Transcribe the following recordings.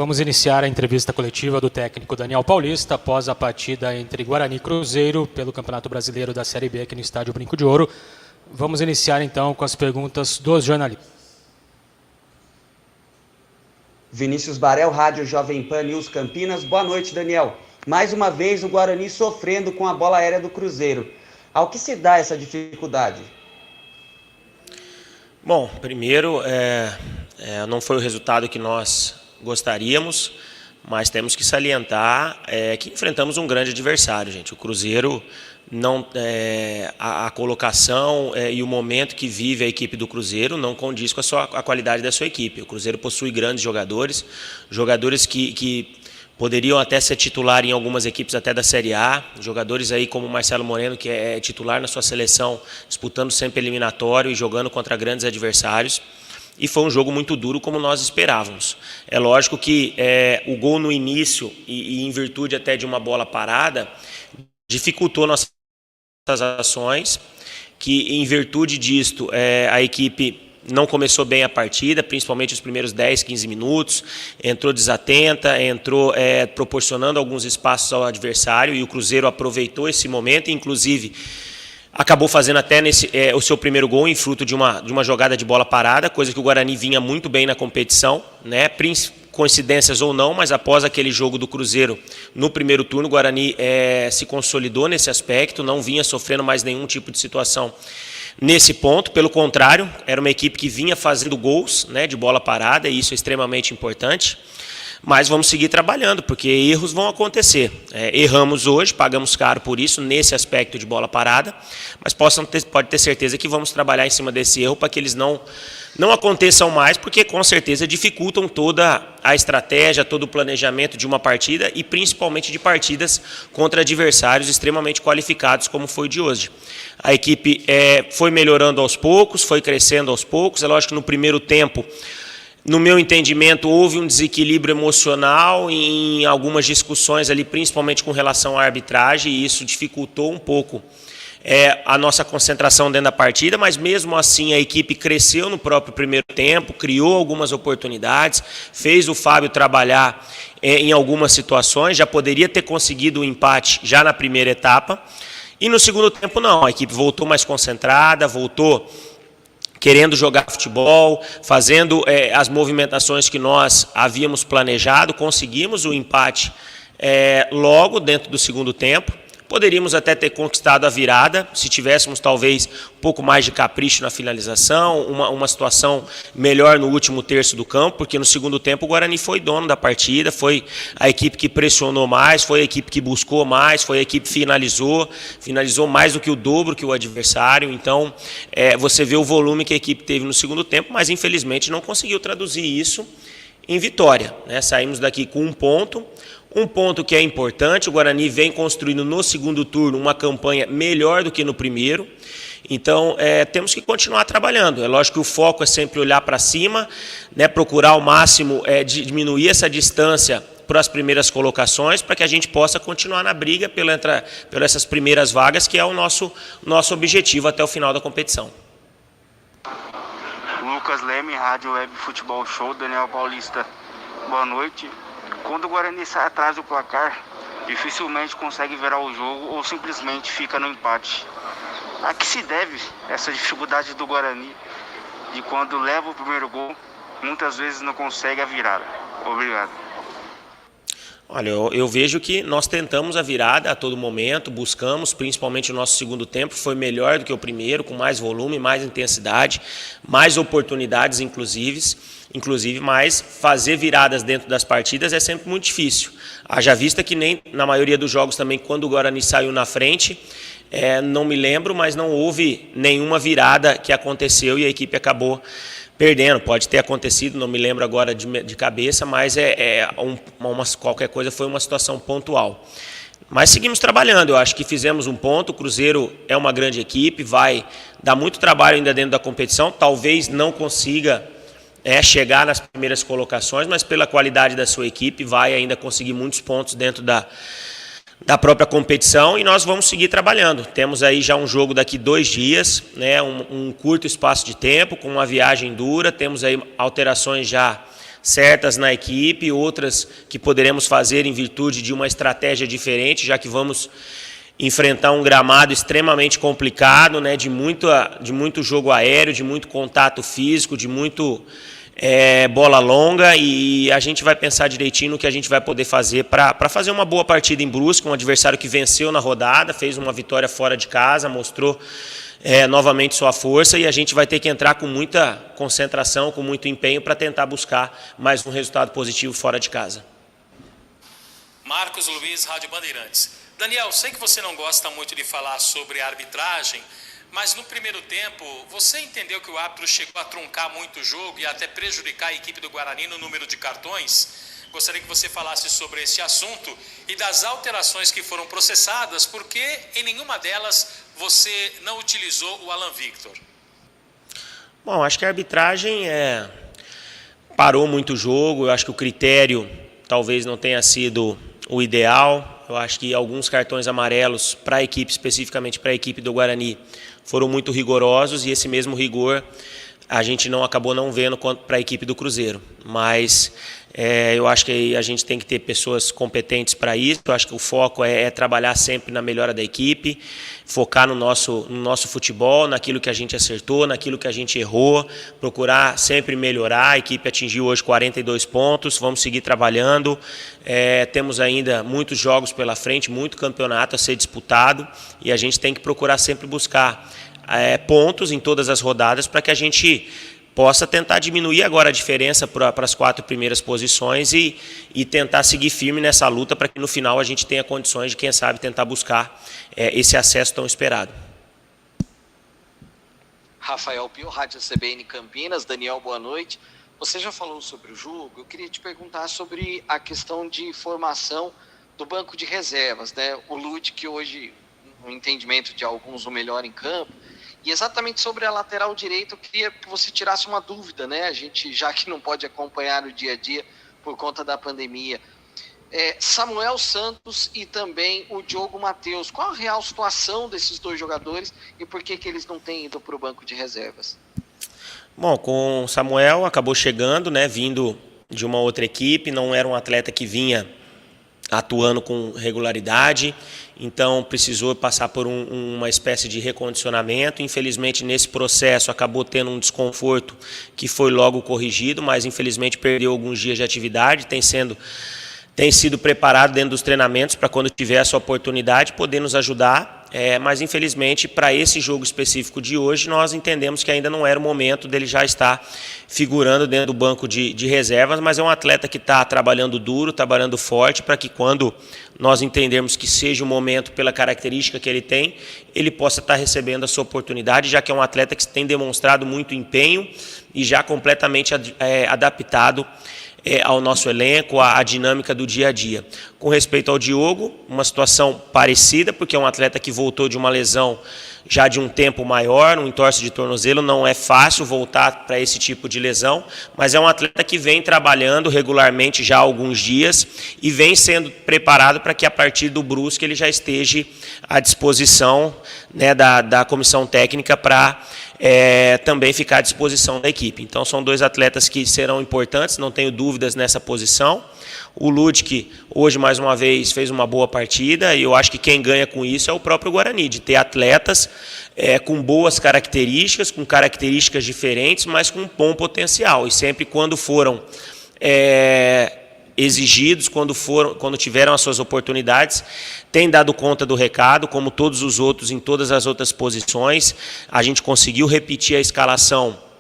Vamos iniciar a entrevista coletiva do técnico Daniel Paulista após a partida entre Guarani e Cruzeiro pelo Campeonato Brasileiro da Série B aqui no Estádio Brinco de Ouro. Vamos iniciar então com as perguntas dos jornalistas. Vinícius Barel, Rádio Jovem Pan News Campinas. Boa noite, Daniel. Mais uma vez o Guarani sofrendo com a bola aérea do Cruzeiro. Ao que se dá essa dificuldade? Bom, primeiro, não foi o resultado que nós gostaríamos, mas temos que salientar que enfrentamos um grande adversário, gente. O Cruzeiro, a colocação e o momento que vive a equipe do Cruzeiro não condiz com a qualidade da sua equipe. O Cruzeiro possui grandes jogadores que poderiam até ser titular em algumas equipes até da Série A, jogadores aí como o Marcelo Moreno, que é titular na sua seleção, disputando sempre eliminatório e jogando contra grandes adversários. E foi um jogo muito duro, como nós esperávamos. É lógico que o gol no início, e em virtude até de uma bola parada, dificultou nossas ações, que em virtude disto a equipe não começou bem a partida, principalmente os primeiros 10, 15 minutos, entrou desatenta, entrou proporcionando alguns espaços ao adversário, e o Cruzeiro aproveitou esse momento, inclusive acabou fazendo até o seu primeiro gol em fruto de uma jogada de bola parada, coisa que o Guarani vinha muito bem na competição, né? Coincidências ou não, mas após aquele jogo do Cruzeiro no primeiro turno, o Guarani se consolidou nesse aspecto, não vinha sofrendo mais nenhum tipo de situação nesse ponto. Pelo contrário, era uma equipe que vinha fazendo gols, né, de bola parada, e isso é extremamente importante. Mas vamos seguir trabalhando, porque erros vão acontecer. Erramos hoje, pagamos caro por isso, nesse aspecto de bola parada, mas pode ter certeza que vamos trabalhar em cima desse erro para que eles não aconteçam mais, porque com certeza dificultam toda a estratégia, todo o planejamento de uma partida e principalmente de partidas contra adversários extremamente qualificados, como foi o de hoje. A equipe foi melhorando aos poucos, foi crescendo aos poucos. É lógico que no primeiro tempo, no meu entendimento, houve um desequilíbrio emocional em algumas discussões ali, principalmente com relação à arbitragem, e isso dificultou um pouco a nossa concentração dentro da partida, mas mesmo assim a equipe cresceu no próprio primeiro tempo, criou algumas oportunidades, fez o Fábio trabalhar em algumas situações, já poderia ter conseguido o empate já na primeira etapa, e no segundo tempo não, a equipe voltou mais concentrada, voltou querendo jogar futebol, fazendo as movimentações que nós havíamos planejado, conseguimos o empate logo dentro do segundo tempo. Poderíamos até ter conquistado a virada, se tivéssemos talvez um pouco mais de capricho na finalização, uma situação melhor no último terço do campo, porque no segundo tempo o Guarani foi dono da partida, foi a equipe que pressionou mais, foi a equipe que buscou mais, foi a equipe que finalizou mais do que o dobro que o adversário. Então, você vê o volume que a equipe teve no segundo tempo, mas infelizmente não conseguiu traduzir isso em vitória, né? Saímos daqui com um ponto que é importante. O Guarani vem construindo no segundo turno uma campanha melhor do que no primeiro. Então, temos que continuar trabalhando. É lógico que o foco é sempre olhar para cima, né, procurar ao máximo diminuir essa distância para as primeiras colocações, para que a gente possa continuar na briga por essas primeiras vagas, que é o nosso objetivo até o final da competição. Lucas Leme, Rádio Web Futebol Show, Daniel Paulista. Boa noite. Quando o Guarani sai atrás do placar, dificilmente consegue virar o jogo ou simplesmente fica no empate. A que se deve essa dificuldade do Guarani de quando leva o primeiro gol, muitas vezes não consegue a virada? Obrigado. Olha, eu vejo que nós tentamos a virada a todo momento, buscamos, principalmente o nosso segundo tempo, foi melhor do que o primeiro, com mais volume, mais intensidade, mais oportunidades inclusive, mas fazer viradas dentro das partidas é sempre muito difícil. Haja vista que nem na maioria dos jogos também, quando o Guarani saiu na frente, não me lembro, mas não houve nenhuma virada que aconteceu e a equipe acabou perdendo. Pode ter acontecido, não me lembro agora de cabeça, mas qualquer coisa foi uma situação pontual. Mas seguimos trabalhando, eu acho que fizemos um ponto. O Cruzeiro é uma grande equipe, vai dar muito trabalho ainda dentro da competição, talvez não consiga chegar nas primeiras colocações, mas pela qualidade da sua equipe vai ainda conseguir muitos pontos dentro da própria competição, e nós vamos seguir trabalhando. Temos aí já um jogo daqui 2 dias, né, um curto espaço de tempo, com uma viagem dura, temos aí alterações já certas na equipe, outras que poderemos fazer em virtude de uma estratégia diferente, já que vamos enfrentar um gramado extremamente complicado, né, de muito jogo aéreo, de muito contato físico, de muito bola longa, e a gente vai pensar direitinho no que a gente vai poder fazer para fazer uma boa partida em Brusque, um adversário que venceu na rodada, fez uma vitória fora de casa, mostrou novamente sua força, e a gente vai ter que entrar com muita concentração, com muito empenho para tentar buscar mais um resultado positivo fora de casa. Marcos Luiz, Rádio Bandeirantes. Daniel, sei que você não gosta muito de falar sobre a arbitragem, mas no primeiro tempo você entendeu que o árbitro chegou a truncar muito o jogo e até prejudicar a equipe do Guarani no número de cartões? Gostaria que você falasse sobre esse assunto e das alterações que foram processadas, porque em nenhuma delas você não utilizou o Alan Victor. Bom, acho que a arbitragem parou muito o jogo, eu acho que o critério talvez não tenha sido o ideal. Eu acho que alguns cartões amarelos para a equipe, especificamente para a equipe do Guarani, foram muito rigorosos, e esse mesmo rigor a gente acabou não vendo para a equipe do Cruzeiro. Mas eu acho que a gente tem que ter pessoas competentes para isso. Eu acho que o foco é trabalhar sempre na melhora da equipe, focar no nosso futebol, naquilo que a gente acertou, naquilo que a gente errou, procurar sempre melhorar. A equipe atingiu hoje 42 pontos, vamos seguir trabalhando. Temos ainda muitos jogos pela frente, muito campeonato a ser disputado, e a gente tem que procurar sempre buscar pontos em todas as rodadas para que a gente possa tentar diminuir agora a diferença para as 4 primeiras posições e tentar seguir firme nessa luta para que no final a gente tenha condições de, quem sabe, tentar buscar esse acesso tão esperado. Rafael Pio, Rádio CBN Campinas. Daniel, boa noite. Você já falou sobre o jogo, eu queria te perguntar sobre a questão de formação do banco de reservas, né? O Lud, que hoje, no entendimento de alguns, o melhor em campo. E exatamente sobre a lateral direita, eu queria que você tirasse uma dúvida, né? A gente, já que não pode acompanhar o dia a dia por conta da pandemia. Samuel Santos e também o Diogo Matheus. Qual a real situação desses dois jogadores e por que eles não têm ido para o banco de reservas? Bom, com o Samuel acabou chegando, né? Vindo de uma outra equipe, não era um atleta que vinha atuando com regularidade, então precisou passar por uma espécie de recondicionamento. Infelizmente, nesse processo, acabou tendo um desconforto que foi logo corrigido, mas infelizmente perdeu alguns dias de atividade, tem sido preparado dentro dos treinamentos para, quando tiver essa oportunidade, poder nos ajudar. Mas infelizmente, para esse jogo específico de hoje, nós entendemos que ainda não era o momento dele já estar figurando dentro do banco de reservas, mas é um atleta que está trabalhando duro, trabalhando forte, para que, quando nós entendermos que seja o momento, pela característica que ele tem, ele possa estar recebendo a sua oportunidade, já que é um atleta que tem demonstrado muito empenho e já completamente adaptado ao nosso elenco, à dinâmica do dia a dia. Com respeito ao Diogo, uma situação parecida, porque é um atleta que voltou de uma lesão já de um tempo maior, um entorse de tornozelo. Não é fácil voltar para esse tipo de lesão, mas é um atleta que vem trabalhando regularmente já há alguns dias e vem sendo preparado para que, a partir do Brusque, ele já esteja à disposição, né, da comissão técnica para também ficar à disposição da equipe. Então, são dois atletas que serão importantes, não tenho dúvidas nessa posição. O Ludwig, hoje, mais uma vez, fez uma boa partida, e eu acho que quem ganha com isso é o próprio Guarani, de ter atletas com boas características, com características diferentes, mas com um bom potencial. E sempre, quando foram exigidos, quando tiveram as suas oportunidades, tem dado conta do recado, como todos os outros, em todas as outras posições. A gente conseguiu repetir a escalação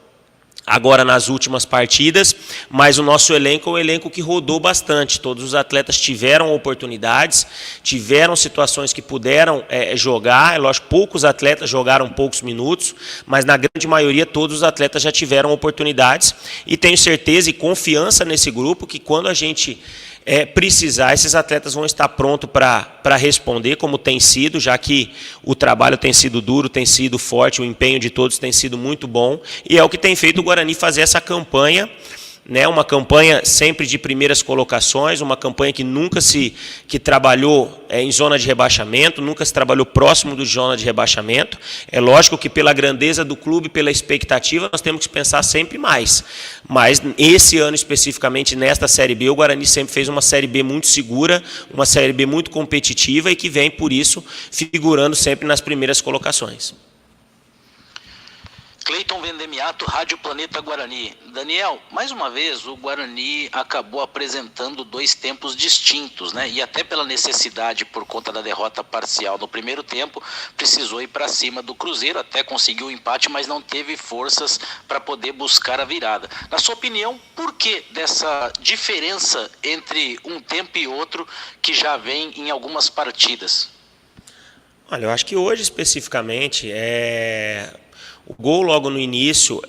agora nas últimas partidas, mas o nosso elenco é um elenco que rodou bastante. Todos os atletas tiveram oportunidades, tiveram situações que puderam jogar. É lógico, poucos atletas jogaram poucos minutos, mas na grande maioria todos os atletas já tiveram oportunidades, e tenho certeza e confiança nesse grupo que, quando a gente precisar, esses atletas vão estar prontos para responder, como tem sido, já que o trabalho tem sido duro, tem sido forte, o empenho de todos tem sido muito bom, e é o que tem feito o Guarani fazer essa campanha, né, uma campanha sempre de primeiras colocações, uma campanha que nunca que trabalhou em zona de rebaixamento, nunca se trabalhou próximo do zona de rebaixamento. É lógico que pela grandeza do clube, pela expectativa, nós temos que pensar sempre mais. Mas esse ano especificamente, nesta Série B, o Guarani sempre fez uma Série B muito segura, uma Série B muito competitiva e que vem, por isso, figurando sempre nas primeiras colocações. Cleiton Vendemiato, Rádio Planeta Guarani. Daniel, mais uma vez o Guarani acabou apresentando dois tempos distintos, né? E até pela necessidade, por conta da derrota parcial no primeiro tempo, precisou ir para cima do Cruzeiro, até conseguiu o empate, mas não teve forças para poder buscar a virada. Na sua opinião, por que dessa diferença entre um tempo e outro que já vem em algumas partidas? Olha, eu acho que hoje especificamente o gol logo no início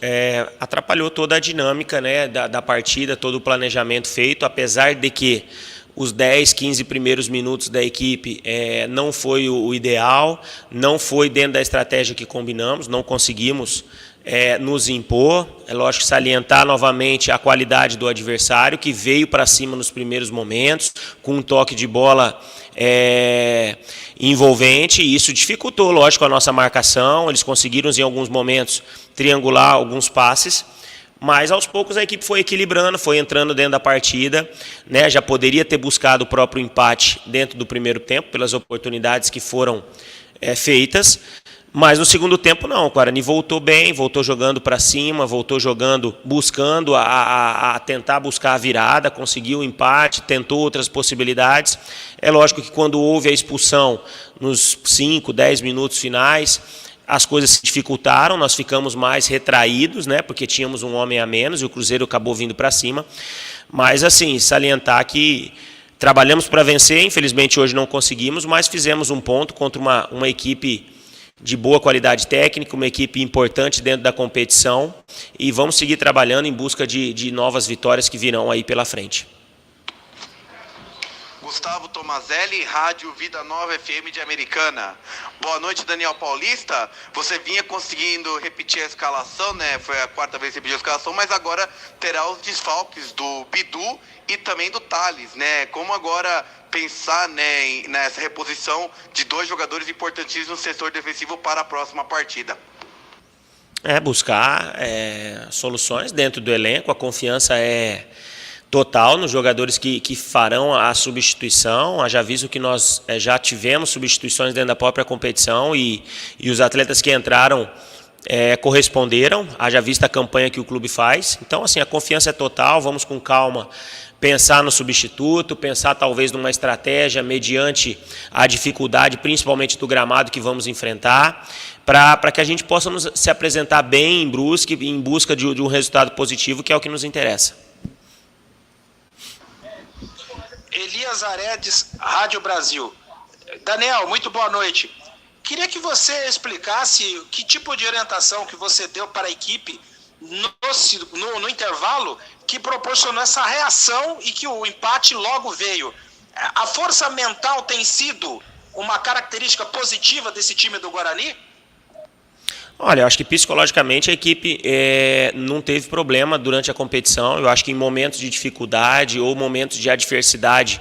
atrapalhou toda a dinâmica, né, da partida, todo o planejamento feito, apesar de que os 10, 15 primeiros minutos da equipe não foi o ideal, não foi dentro da estratégia que combinamos, não conseguimos nos impor. É lógico, salientar novamente a qualidade do adversário, que veio para cima nos primeiros momentos, com um toque de bola envolvente, e isso dificultou, lógico, a nossa marcação. Eles conseguiram, em alguns momentos, triangular alguns passes, mas aos poucos a equipe foi equilibrando, foi entrando dentro da partida, né? Já poderia ter buscado o próprio empate dentro do primeiro tempo, pelas oportunidades que foram feitas, mas no segundo tempo não. O Guarani voltou bem, voltou jogando para cima, voltou jogando, buscando a tentar buscar a virada, conseguiu o empate, tentou outras possibilidades. É lógico que quando houve a expulsão nos 5, 10 minutos finais, as coisas se dificultaram, nós ficamos mais retraídos, né, porque tínhamos um homem a menos e o Cruzeiro acabou vindo para cima. Mas, assim, salientar que trabalhamos para vencer, infelizmente hoje não conseguimos, mas fizemos um ponto contra uma equipe de boa qualidade técnica, uma equipe importante dentro da competição, e vamos seguir trabalhando em busca de novas vitórias que virão aí pela frente. Gustavo Tomazelli, Rádio Vida Nova FM de Americana. Boa noite, Daniel Paulista. Você vinha conseguindo repetir a escalação, né? Foi a quarta vez que você pediu a escalação, mas agora terá os desfalques do Bidu e também do Thales, né? Como agora pensar, né, nessa reposição de dois jogadores importantíssimos no setor defensivo para a próxima partida? Buscar soluções dentro do elenco. A confiança é total nos jogadores que farão a substituição. Haja visto que nós já tivemos substituições dentro da própria competição e os atletas que entraram corresponderam, haja vista a campanha que o clube faz. Então, assim, a confiança é total, vamos com calma pensar no substituto, pensar talvez numa estratégia mediante a dificuldade, principalmente do gramado que vamos enfrentar, para que a gente possa se apresentar bem em busca de um resultado positivo, que é o que nos interessa. Elias Aredes, Rádio Brasil. Daniel, muito boa noite. Queria que você explicasse que tipo de orientação que você deu para a equipe no intervalo que proporcionou essa reação e que o empate logo veio. A força mental tem sido uma característica positiva desse time do Guarani? Olha, eu acho que psicologicamente a equipe não teve problema durante a competição. Eu acho que em momentos de dificuldade ou momentos de adversidade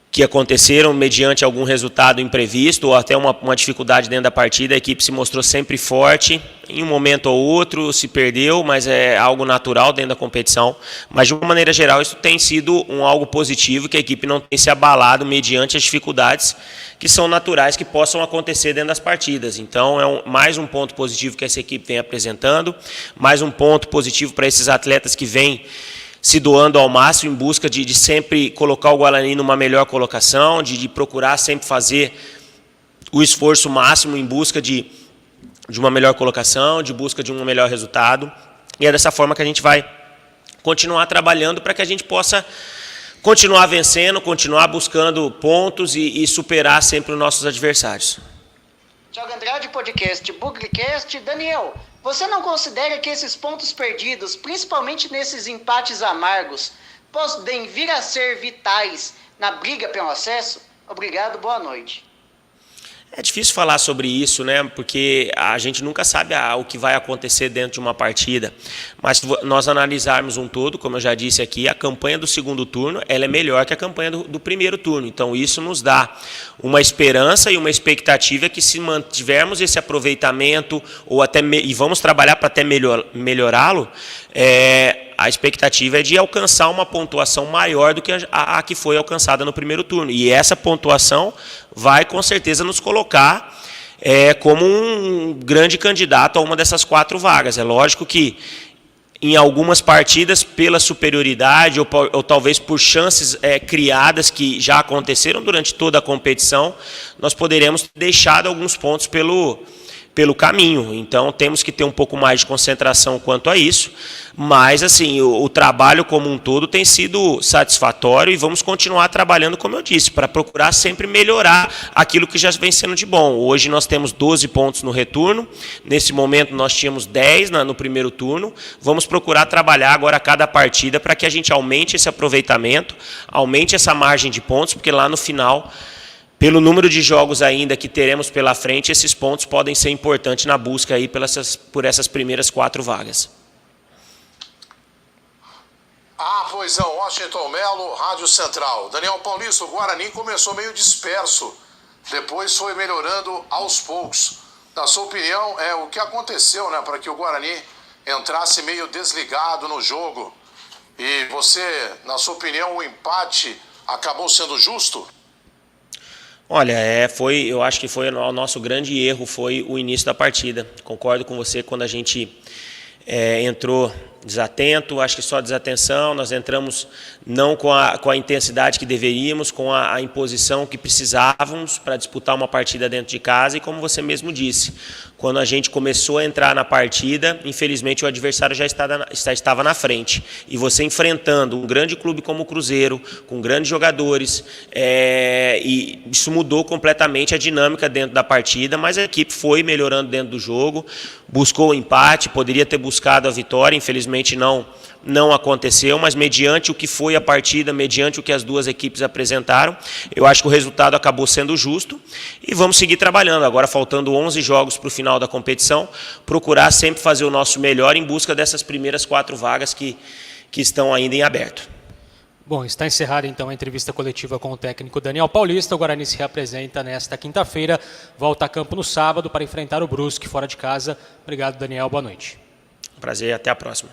que aconteceram mediante algum resultado imprevisto ou até uma dificuldade dentro da partida, a equipe se mostrou sempre forte. Em um momento ou outro se perdeu, mas é algo natural dentro da competição. Mas, de uma maneira geral, isso tem sido algo positivo, que a equipe não tem se abalado mediante as dificuldades que são naturais que possam acontecer dentro das partidas. Então, mais um ponto positivo que essa equipe vem apresentando, mais um ponto positivo para esses atletas que vêm se doando ao máximo em busca de sempre colocar o Guarani numa melhor colocação, de procurar sempre fazer o esforço máximo em busca de uma melhor colocação, de busca de um melhor resultado. E é dessa forma que a gente vai continuar trabalhando para que a gente possa continuar vencendo, continuar buscando pontos e superar sempre os nossos adversários. Thiago Andrade, podcast Bugrecast. Daniel, você não considera que esses pontos perdidos, principalmente nesses empates amargos, podem vir a ser vitais na briga pelo acesso? Obrigado, boa noite. É difícil falar sobre isso, né? Porque a gente nunca sabe o que vai acontecer dentro de uma partida. Mas se nós analisarmos um todo, como eu já disse aqui, a campanha do segundo turno ela é melhor que a campanha do primeiro turno. Então isso nos dá uma esperança e uma expectativa que, se mantivermos esse aproveitamento ou até e vamos trabalhar para até melhorá-lo, a expectativa é de alcançar uma pontuação maior do que a que foi alcançada no primeiro turno. E essa pontuação vai, com certeza, nos colocar como um grande candidato a uma dessas 4 vagas. É lógico que, em algumas partidas, pela superioridade ou talvez por chances criadas que já aconteceram durante toda a competição, nós poderemos ter deixado alguns pontos pelo caminho. Então temos que ter um pouco mais de concentração quanto a isso, mas assim, o trabalho como um todo tem sido satisfatório e vamos continuar trabalhando, como eu disse, para procurar sempre melhorar aquilo que já vem sendo de bom. Hoje nós temos 12 pontos no retorno, nesse momento nós tínhamos 10 no primeiro turno, vamos procurar trabalhar agora a cada partida para que a gente aumente esse aproveitamento, aumente essa margem de pontos, porque lá no final, pelo número de jogos ainda que teremos pela frente, esses pontos podem ser importantes na busca aí por essas primeiras 4 vagas. Pois não, Washington Melo, Rádio Central. Daniel Paulista, o Guarani começou meio disperso, depois foi melhorando aos poucos. Na sua opinião, o que aconteceu, né, para que o Guarani entrasse meio desligado no jogo? E você, na sua opinião, o empate acabou sendo justo? Olha, eu acho que foi o nosso grande erro, foi o início da partida. Concordo com você quando a gente entrou desatento, acho que só desatenção, nós entramos não com a intensidade que deveríamos, com a imposição que precisávamos para disputar uma partida dentro de casa e, como você mesmo disse, quando a gente começou a entrar na partida, infelizmente o adversário já estava na frente. E você enfrentando um grande clube como o Cruzeiro, com grandes jogadores, e isso mudou completamente a dinâmica dentro da partida, mas a equipe foi melhorando dentro do jogo, buscou o empate, poderia ter buscado a vitória, infelizmente não aconteceu, mas mediante o que foi a partida, mediante o que as duas equipes apresentaram, eu acho que o resultado acabou sendo justo e vamos seguir trabalhando. Agora, faltando 11 jogos para o final da competição, procurar sempre fazer o nosso melhor em busca dessas primeiras 4 vagas que estão ainda em aberto. Bom, está encerrada então a entrevista coletiva com o técnico Daniel Paulista. O Guarani se reapresenta nesta quinta-feira, volta a campo no sábado para enfrentar o Brusque fora de casa. Obrigado, Daniel, boa noite. Prazer, até a próxima.